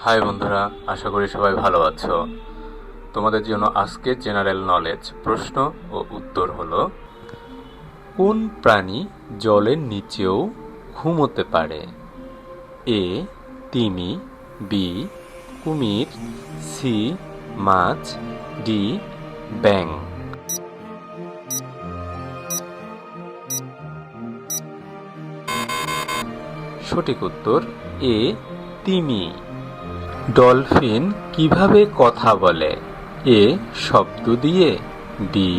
High বন্ধুরা, আশা করি সবাই ভালো আছো। তোমাদের জন্য আজকে জেনারেল নলেজ প্রশ্ন ও উত্তর হলো, কোন প্রাণী জলের নিচেও ঘুমোতে পারে? এ তিমি, বি কুমির, সি মাছ, ডি ব্যাঙ। সঠিক উত্তর এ তিমি। ডলফিন কিভাবে কথা বলে? এ শব্দ দিয়ে, বি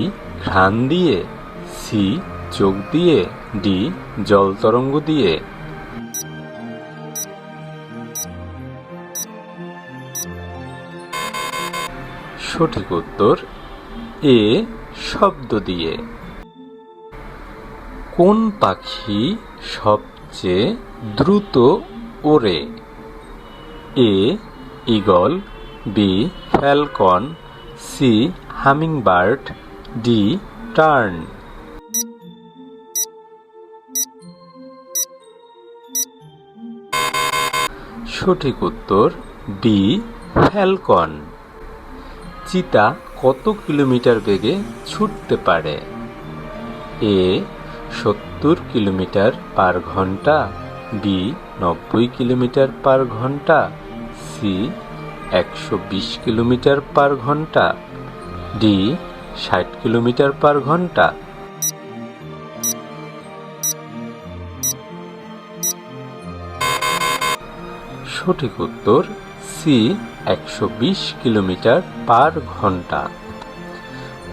ঘ্রাণ দিয়ে, সি চোখ দিয়ে, ডি জল তরঙ্গ দিয়ে। সঠিক উত্তর এ শব্দ দিয়ে। কোন পাখি সবচেয়ে দ্রুত ওড়ে? A eagle, B falcon, C hummingbird, D tern. সঠিক উত্তর বি ফ্যালকন। চিতা কত কিলোমিটার বেগে ছুটতে পারে? এ 70 কিলোমিটার পার ঘন্টা, বি 90 কিলোমিটার পার ঘন্টা, সি 120 কিলোমিটার পার ঘন্টা, ডি 60 কিলোমিটার পার ঘন্টা। সঠিক উত্তর সি 120 কিলোমিটার পার ঘন্টা।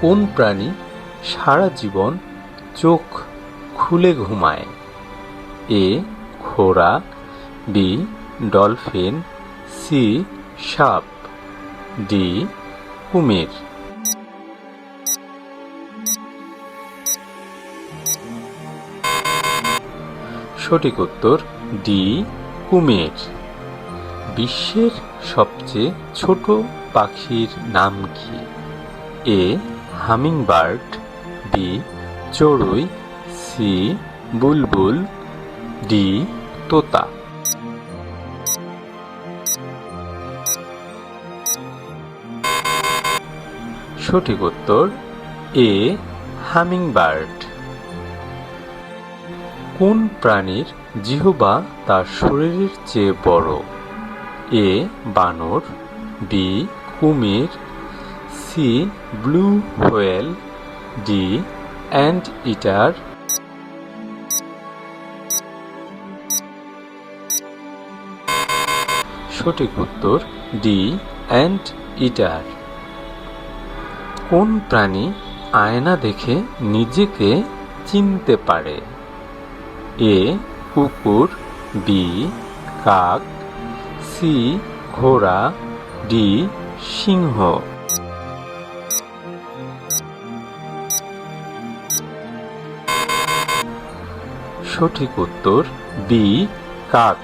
কোন প্রাণী সারা জীবন চোখ খুলে ঘুমায়? এ ঘোড়া, বি ডলফিন, সি সাপ, ডি কুমির। সঠিক উত্তর ডি কুমির। বিশ্বের সবচেয়ে ছোট পাখির নাম কি? এ হামিংবার্ড, বি চড়ুই, সি বুলবুল, ডি তোতা। সঠিক উত্তর এ হামিংবার্ড। কোন প্রাণীর জিহ্বা তার শরীরের চেয়ে বড়? এ বানর, বি কুমির, C blue whale, D anteater. সঠিক উত্তর ডি অ্যান্ট ইটার। কোন প্রাণী আয়না দেখে নিজেকে চিনতে পারে? এ কুকুর, বি কাক, সি ঘোড়া, ডি সিংহ। সঠিক উত্তর বি কাক।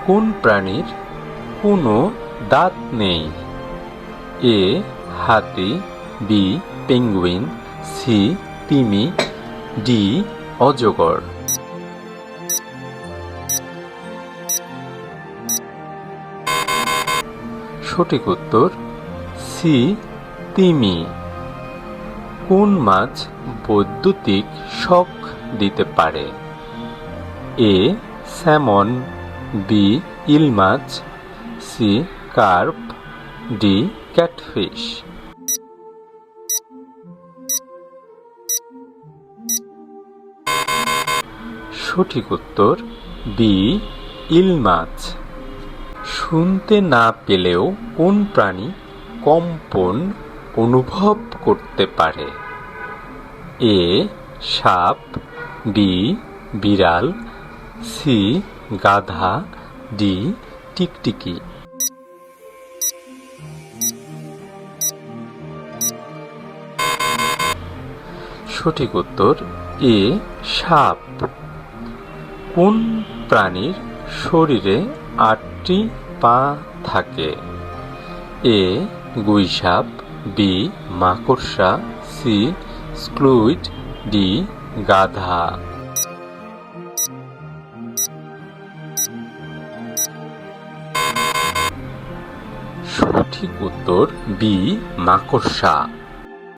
কোন প্রাণীর কোনো দাঁত নেই? এ হাতি, বি পেঙ্গুইন, সি তিমি, ডি অজগর। সঠিক উত্তর সি তিমি। কোন মাছ বৈদ্যুতিক শক দিতে পারে? এ স্যামন, বি ইল মাছ, সি কার্প, ডি ক্যাটফিশ। সঠিক উত্তর বি ইল মাছ। শুনতে না পেলেও কোন প্রাণী কম্পন অনুভব করতে পারে? এ সাপ, বি বিড়াল, সি গাধা, ডি টিকটিকি। সঠিক উত্তর এ সাপ। কোন প্রাণীর শরীরে 8টি পা থাকে? এ গুইসাপ, বি মাকড়সা, সি স্কুইড, ডি গাধা। সঠিক উত্তর বি, মাকড়সা।